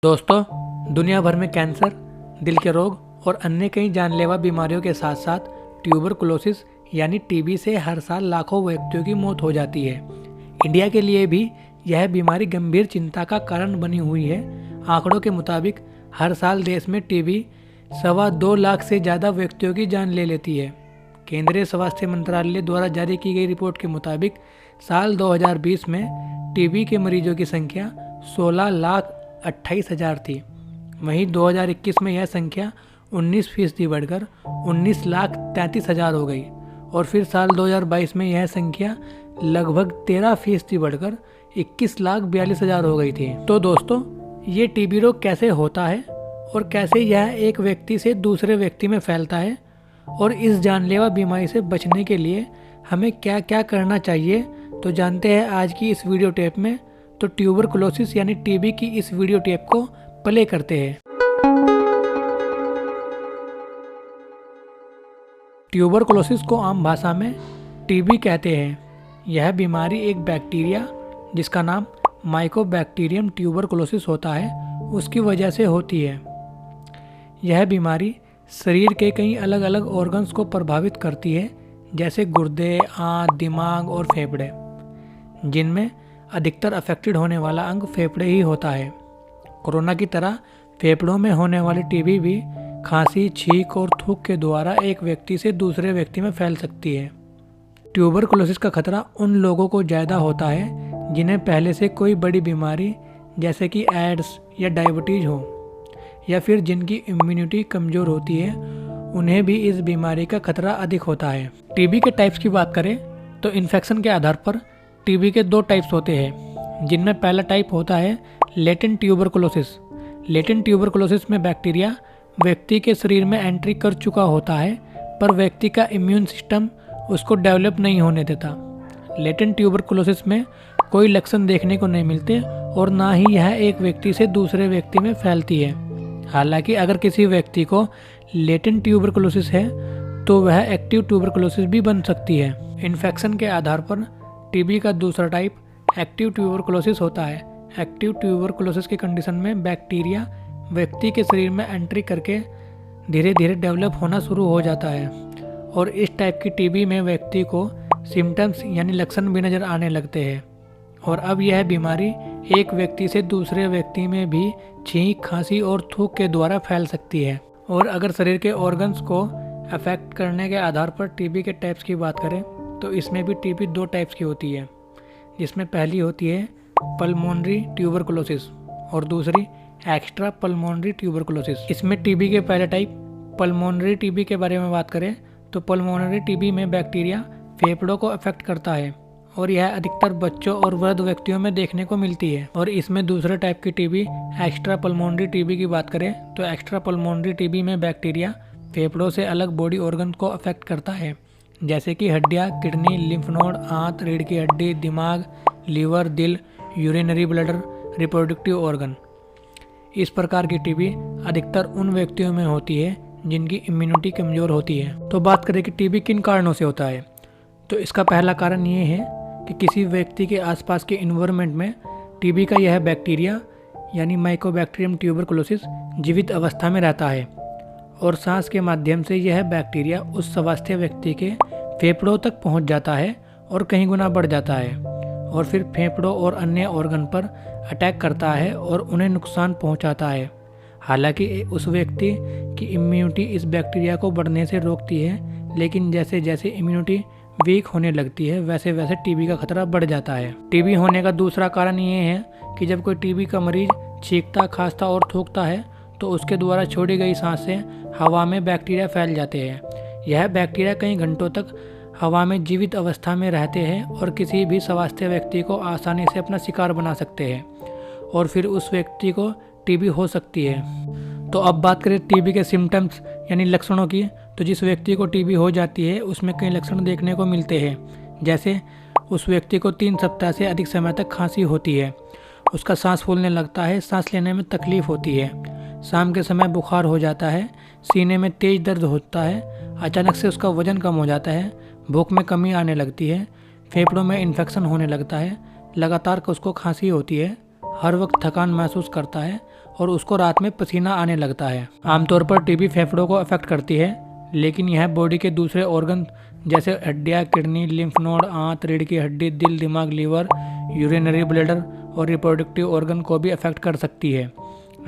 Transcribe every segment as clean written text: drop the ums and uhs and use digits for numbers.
दोस्तों, दुनिया भर में कैंसर, दिल के रोग और अन्य कई जानलेवा बीमारियों के साथ साथ ट्यूबरकुलोसिस यानी टीबी से हर साल लाखों व्यक्तियों की मौत हो जाती है। इंडिया के लिए भी यह बीमारी गंभीर चिंता का कारण बनी हुई है। आंकड़ों के मुताबिक हर साल देश में टीबी 2.25 लाख से ज़्यादा व्यक्तियों की जान ले लेती है। केंद्रीय स्वास्थ्य मंत्रालय द्वारा जारी की गई रिपोर्ट के मुताबिक साल 2020 में टीबी के मरीजों की संख्या 16,28,000 थी। वहीं 2021 में यह संख्या 19% बढ़कर 19,33,000 हो गई और फिर साल 2022 में यह संख्या लगभग 13% बढ़कर 21,42,000 हो गई थी। तो दोस्तों, ये टीबी रोग कैसे होता है और कैसे यह एक व्यक्ति से दूसरे व्यक्ति में फैलता है और इस जानलेवा बीमारी से बचने के लिए हमें क्या क्या करना चाहिए, तो जानते हैं आज की इस वीडियो टेप में। तो ट्यूबरकुलोसिस यानी टीबी की इस वीडियो टेप को प्ले करते हैं। ट्यूबरकुलोसिस को आम भाषा में टीबी कहते हैं। यह बीमारी एक बैक्टीरिया जिसका नाम माइकोबैक्टीरियम ट्यूबरकुलोसिस होता है उसकी वजह से होती है। यह बीमारी शरीर के कई अलग अलग ऑर्गन्स को प्रभावित करती है, जैसे गुर्दे, आंत, दिमाग और फेफड़े, जिनमें अधिकतर अफेक्टेड होने वाला अंग फेफड़े ही होता है। कोरोना की तरह फेफड़ों में होने वाली टीबी भी खांसी, छींक और थूक के द्वारा एक व्यक्ति से दूसरे व्यक्ति में फैल सकती है। ट्यूबरकुलोसिस का खतरा उन लोगों को ज़्यादा होता है जिन्हें पहले से कोई बड़ी बीमारी जैसे कि एड्स या डायबिटीज़ हो, या फिर जिनकी इम्यूनिटी कमज़ोर होती है, उन्हें भी इस बीमारी का खतरा अधिक होता है। टीबी के टाइप्स की बात करें तो इन्फेक्शन के आधार पर टीबी के 2 टाइप्स होते हैं, जिनमें पहला टाइप होता है लेटेंट ट्यूबरकुलोसिस। लेटेंट ट्यूबरकुलोसिस में बैक्टीरिया व्यक्ति के शरीर में एंट्री कर चुका होता है, पर व्यक्ति का इम्यून सिस्टम उसको डेवलप नहीं होने देता। लेटेंट ट्यूबरकुलोसिस में कोई लक्षण देखने को नहीं मिलते और ना ही यह एक व्यक्ति से दूसरे व्यक्ति में फैलती है। हालांकि अगर किसी व्यक्ति को लेटेंट ट्यूबरकुलोसिस है तो वह एक्टिव ट्यूबरकुलोसिस भी बन सकती है। इन्फेक्शन के आधार पर टीबी का दूसरा टाइप एक्टिव ट्यूबरकुलोसिस होता है। एक्टिव ट्यूबरकुलोसिस की कंडीशन में बैक्टीरिया व्यक्ति के शरीर में एंट्री करके धीरे धीरे डेवलप होना शुरू हो जाता है और इस टाइप की टीबी में व्यक्ति को सिम्टम्स यानी लक्षण भी नज़र आने लगते हैं और अब यह बीमारी एक व्यक्ति से दूसरे व्यक्ति में भी छींक, खांसी और थूक के द्वारा फैल सकती है। और अगर शरीर के ऑर्गन्स को अफेक्ट करने के आधार पर टीबी के टाइप्स की बात करें तो इसमें भी टीबी 2 टाइप्स की होती है, जिसमें पहली होती है पल्मोनरी ट्यूबरकुलोसिस और दूसरी एक्स्ट्रा पल्मोनरी ट्यूबरकुलोसिस। इसमें टीबी के पहले टाइप पल्मोनरी टीबी के बारे में बात करें तो पल्मोनरी टीबी में बैक्टीरिया फेफड़ों को अफेक्ट करता है और यह अधिकतर बच्चों और वृद्ध व्यक्तियों में देखने को मिलती है। और इसमें दूसरे टाइप की टीबी एक्स्ट्रा पल्मोनरी टीबी की बात करें तो एक्स्ट्रा पल्मोनरी टीबी में बैक्टीरिया फेफड़ों से अलग बॉडी ऑर्गन को अफेक्ट करता है, जैसे कि हड्डियाँ, किडनी, लिम्फ नोड, आंत, रीढ़ की हड्डी, दिमाग, लीवर, दिल, यूरिनरी ब्लैडर, रिप्रोडक्टिव ऑर्गन। इस प्रकार की टीबी अधिकतर उन व्यक्तियों में होती है जिनकी इम्यूनिटी कमज़ोर होती है। तो बात करें कि टीबी किन कारणों से होता है, तो इसका पहला कारण ये है कि किसी व्यक्ति के आसपास के इन्वायरमेंट में टीबी का यह बैक्टीरिया यानी माइकोबैक्टीरियम ट्यूबरकुलोसिस जीवित अवस्था में रहता है और सांस के माध्यम से यह बैक्टीरिया उस स्वास्थ्य व्यक्ति के फेफड़ों तक पहुंच जाता है और कई गुना बढ़ जाता है और फिर फेफड़ों और अन्य ऑर्गन पर अटैक करता है और उन्हें नुकसान पहुंचाता है। हालांकि उस व्यक्ति की इम्यूनिटी इस बैक्टीरिया को बढ़ने से रोकती है, लेकिन जैसे जैसे इम्यूनिटी वीक होने लगती है वैसे वैसे टीबी का खतरा बढ़ जाता है। टीबी होने का दूसरा कारण ये है कि जब कोई टीबी का मरीज छींकता, खांसता और थूकता है तो उसके द्वारा छोड़ी गई सांस से हवा में बैक्टीरिया फैल जाते हैं। यह बैक्टीरिया कई घंटों तक हवा में जीवित अवस्था में रहते हैं और किसी भी स्वास्थ्य व्यक्ति को आसानी से अपना शिकार बना सकते हैं और फिर उस व्यक्ति को टीबी हो सकती है। तो अब बात करें टीबी के सिम्टम्स यानी लक्षणों की, तो जिस व्यक्ति को टीबी हो जाती है उसमें कई लक्षण देखने को मिलते हैं, जैसे उस व्यक्ति को 3 सप्ताह से अधिक समय तक खांसी होती है, उसका सांस फूलने लगता है, सांस लेने में तकलीफ होती है, शाम के समय बुखार हो जाता है, सीने में तेज दर्द होता है, अचानक से उसका वजन कम हो जाता है, भूख में कमी आने लगती है, फेफड़ों में इन्फेक्शन होने लगता है, लगातार उसको खांसी होती है, हर वक्त थकान महसूस करता है और उसको रात में पसीना आने लगता है। आमतौर पर टीबी फेफड़ों को अफेक्ट करती है, लेकिन यह बॉडी के दूसरे ऑर्गन जैसे हड्डियाँ, किडनी, लिम्फ नोड, आंत, रीढ़ की हड्डी, दिल, दिमाग, लीवर, यूरिनरी ब्लैडर और रिप्रोडक्टिव ऑर्गन को भी अफेक्ट कर सकती है।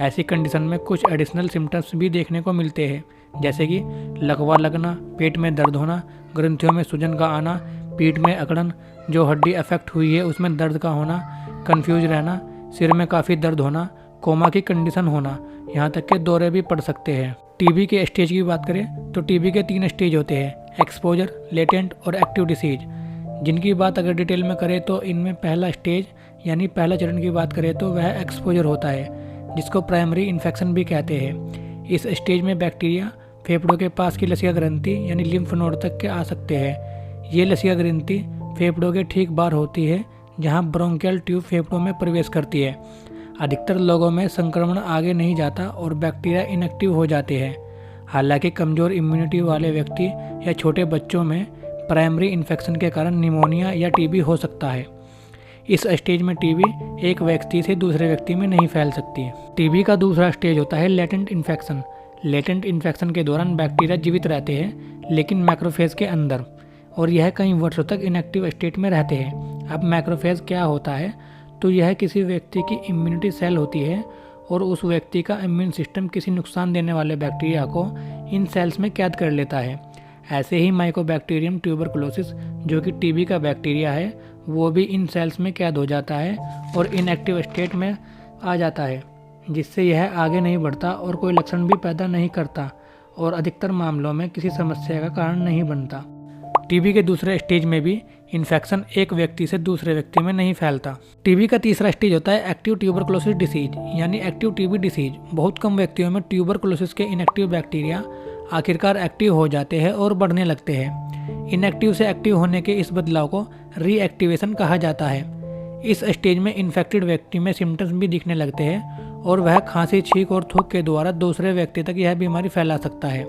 ऐसी कंडीशन में कुछ एडिशनल सिम्टम्स भी देखने को मिलते हैं, जैसे कि लकवा लगना, पेट में दर्द होना, ग्रंथियों में सूजन का आना, पीठ में अकड़न, जो हड्डी अफेक्ट हुई है उसमें दर्द का होना, कंफ्यूज रहना, सिर में काफ़ी दर्द होना, कोमा की कंडीशन होना, यहाँ तक के दौरे भी पड़ सकते हैं। टीबी के स्टेज की बात करें तो टीबी के 3 स्टेज होते हैं, एक्सपोजर, लेटेंट और एक्टिव डिसीज। जिनकी बात अगर डिटेल में करें तो इनमें पहला स्टेज यानी पहला चरण की बात करें तो वह एक्सपोजर होता है, जिसको प्राइमरी इन्फेक्शन भी कहते हैं। इस स्टेज में बैक्टीरिया फेफड़ों के पास की लसिका ग्रंथि यानी लिम्फ नोड तक के आ सकते हैं। ये लसिका ग्रंथि फेफड़ों के ठीक बाहर होती है, जहाँ ब्रोंकियल ट्यूब फेफड़ों में प्रवेश करती है। अधिकतर लोगों में संक्रमण आगे नहीं जाता और बैक्टीरिया इनएक्टिव हो जाते हैं। हालांकि कमज़ोर इम्यूनिटी वाले व्यक्ति या छोटे बच्चों में प्राइमरी इन्फेक्शन के कारण निमोनिया या टीबी हो सकता है। इस स्टेज में टीबी एक व्यक्ति से दूसरे व्यक्ति में नहीं फैल सकती। टीबी का दूसरा स्टेज होता है लेटेंट इन्फेक्शन। लेटेंट इन्फेक्शन के दौरान बैक्टीरिया जीवित रहते हैं, लेकिन मैक्रोफेज के अंदर, और यह कई वर्षों तक इनएक्टिव स्टेट में रहते हैं। अब मैक्रोफेज क्या होता है, तो यह किसी व्यक्ति की इम्यूनिटी सेल होती है और उस व्यक्ति का इम्यून सिस्टम किसी नुकसान देने वाले बैक्टीरिया को इन सेल्स में कैद कर लेता है। ऐसे ही माइकोबैक्टीरियम ट्यूबरकुलोसिस, जो कि टीबी का बैक्टीरिया है, वो भी इन सेल्स में कैद हो जाता है और इनएक्टिव स्टेट में आ जाता है, जिससे यह आगे नहीं बढ़ता और कोई लक्षण भी पैदा नहीं करता और अधिकतर मामलों में किसी समस्या का कारण नहीं बनता। टीबी के दूसरे स्टेज में भी इन्फेक्शन एक व्यक्ति से दूसरे व्यक्ति में नहीं फैलता। टीबी का तीसरा स्टेज होता है एक्टिव ट्यूबरकुलोसिस डिसीज यानी एक्टिव टीबी डिसीज। बहुत कम व्यक्तियों में ट्यूबरकुलोसिस के इनएक्टिव बैक्टीरिया आखिरकार एक्टिव हो जाते हैं और बढ़ने लगते हैं। इनएक्टिव से एक्टिव होने के इस बदलाव को रीएक्टिवेशन कहा जाता है। इस स्टेज में इन्फेक्टेड व्यक्ति में सिम्टम्स भी दिखने लगते हैं और वह खांसी, छींक और थूक के द्वारा दूसरे व्यक्ति तक यह बीमारी फैला सकता है।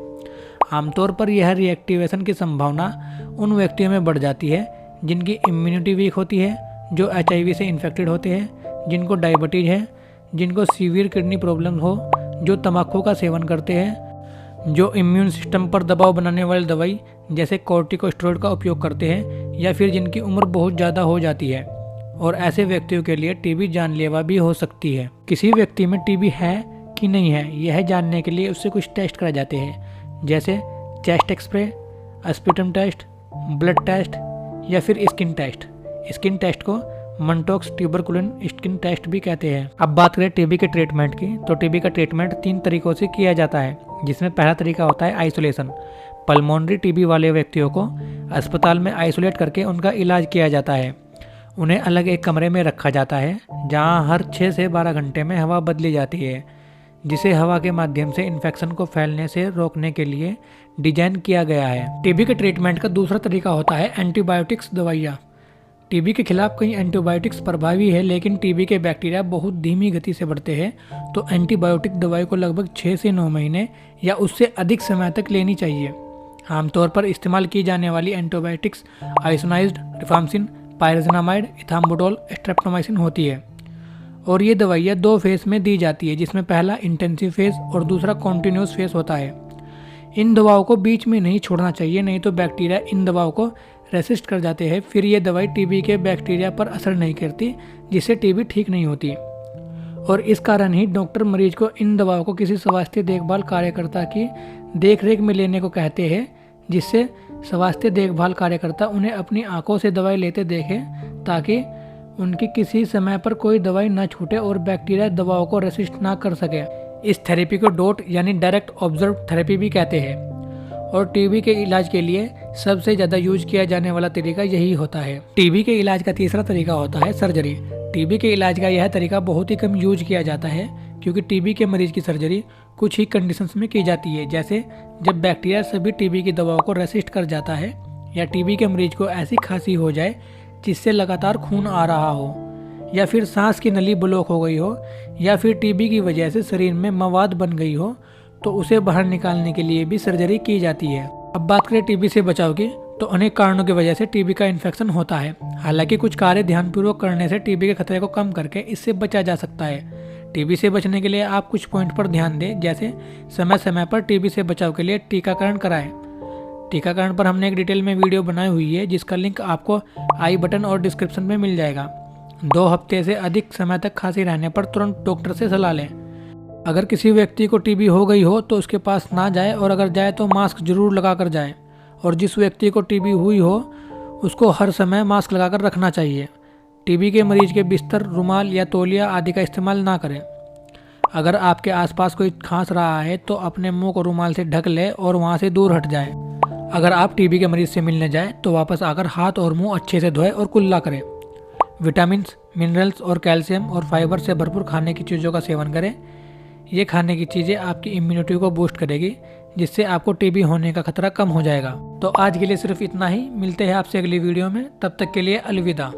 आमतौर पर यह रीएक्टिवेशन की संभावना उन व्यक्तियों में बढ़ जाती है जिनकी इम्यूनिटी वीक होती है, जो HIV से इन्फेक्टेड होते हैं, जिनको डायबिटीज़ है, जिनको सीवियर किडनी प्रॉब्लम हो, जो तंबाकू का सेवन करते हैं, जो इम्यून सिस्टम पर दबाव बनाने वाली दवाई जैसे कॉर्टिकोस्टेरॉइड का उपयोग करते हैं, या फिर जिनकी उम्र बहुत ज़्यादा हो जाती है। और ऐसे व्यक्तियों के लिए टीबी जानलेवा भी हो सकती है। किसी व्यक्ति में टीबी है कि नहीं है, यह जानने के लिए उससे कुछ टेस्ट कराए जाते हैं, जैसे chest x-ray, sputum test, blood test या फिर स्किन टेस्ट। स्किन टेस्ट को मंटोक्स ट्यूबरकुलिन स्किन टेस्ट भी कहते हैं। अब बात करें टीबी के ट्रीटमेंट की, तो टीबी का ट्रीटमेंट 3 तरीकों से किया जाता है, जिसमें पहला तरीका होता है आइसोलेशन। पल्मोनरी टीबी वाले व्यक्तियों को अस्पताल में आइसोलेट करके उनका इलाज किया जाता है। उन्हें अलग एक कमरे में रखा जाता है, जहाँ हर 6 से 12 घंटे में हवा बदली जाती है, जिसे हवा के माध्यम से इन्फेक्शन को फैलने से रोकने के लिए डिजाइन किया गया है। टीबी के ट्रीटमेंट का दूसरा तरीका होता है एंटीबायोटिक्स दवाइयाँ। टीबी के खिलाफ कई एंटीबायोटिक्स प्रभावी है, लेकिन टीबी के बैक्टीरिया बहुत धीमी गति से बढ़ते हैं, तो एंटीबायोटिक दवाई को लगभग 6 से 9 महीने या उससे अधिक समय तक लेनी चाहिए। आमतौर पर इस्तेमाल की जाने वाली एंटीबायोटिक्स आइसोनाइज्ड रिफाम्पिसिन, पायरेज़ोनामाइड, इथाम्बुटोल, स्ट्रेप्टोमाइसिन होती है और ये दवाइयाँ 2 फेज में दी जाती है, जिसमें पहला इंटेंसिव फेज और दूसरा कॉन्टिन्यूस फेज होता है। इन दवाओं को बीच में नहीं छोड़ना चाहिए, नहीं तो बैक्टीरिया इन दवाओं को रेसिस्ट कर जाते हैं। फिर ये दवाई टीबी के बैक्टीरिया पर असर नहीं करती, जिससे टीबी ठीक नहीं होती और इस कारण ही डॉक्टर मरीज को इन दवाओं को किसी स्वास्थ्य देखभाल कार्यकर्ता की देखरेख में लेने को कहते हैं, जिससे स्वास्थ्य देखभाल कार्यकर्ता उन्हें अपनी आंखों से दवाई लेते देखें, ताकि उनकी किसी समय पर कोई दवाई ना छूटे और बैक्टीरिया दवाओं को रेसिस्ट ना कर सके। इस थेरेपी को डॉट यानी डायरेक्ट ऑब्जर्व थेरेपी भी कहते हैं और टीबी के इलाज के लिए सबसे ज़्यादा यूज किया जाने वाला तरीका यही होता है। टीबी के इलाज का तीसरा तरीका होता है सर्जरी। टीबी के इलाज का यह तरीका बहुत ही कम यूज किया जाता है, क्योंकि टीबी के मरीज की सर्जरी कुछ ही कंडीशंस में की जाती है, जैसे जब बैक्टीरिया सभी टीबी की दवाओं को रेसिस्ट कर जाता है, या टीबी के मरीज को ऐसी खांसी हो जाए जिससे लगातार खून आ रहा हो, या फिर सांस की नली ब्लॉक हो गई हो, या फिर टीबी की वजह से शरीर में मवाद बन गई हो, तो उसे बाहर निकालने के लिए भी सर्जरी की जाती है। अब बात करें टीबी से बचाव की, तो अनेक कारणों की वजह से टीबी का इन्फेक्शन होता है। हालांकि कुछ कार्य ध्यानपूर्वक करने से टीबी के खतरे को कम करके इससे बचा जा सकता है। टीबी से बचने के लिए आप कुछ पॉइंट पर ध्यान दें, जैसे समय समय पर टीबी से बचाव के लिए टीकाकरण कराएं। टीकाकरण पर हमने एक डिटेल में वीडियो बनाई हुई है, जिसका लिंक आपको आई बटन और डिस्क्रिप्शन में मिल जाएगा। 2 हफ्ते से अधिक समय तक खांसी रहने पर तुरंत डॉक्टर से सलाह लें। अगर किसी व्यक्ति को टीबी हो गई हो तो उसके पास ना जाए, और अगर जाए तो मास्क जरूर लगा कर जाए। और जिस व्यक्ति को टीबी हुई हो उसको हर समय मास्क लगाकर रखना चाहिए। टीबी के मरीज के बिस्तर, रुमाल या तौलिया आदि का इस्तेमाल ना करें। अगर आपके आसपास कोई खांस रहा है तो अपने मुंह को रुमाल से ढक ले और वहां से दूर हट जाए। अगर आप टीबी के मरीज से मिलने जाएं तो वापस आकर हाथ और मुंह अच्छे से धोएं और कुल्ला करें। विटामिन्स, मिनरल्स और कैल्शियम और फाइबर से भरपूर खाने की चीज़ों का सेवन करें। ये खाने की चीज़ें आपकी इम्यूनिटी को बूस्ट करेगी, जिससे आपको टीबी होने का खतरा कम हो जाएगा। तो आज के लिए सिर्फ इतना ही। मिलते हैं आपसे अगली वीडियो में, तब तक के लिए अलविदा।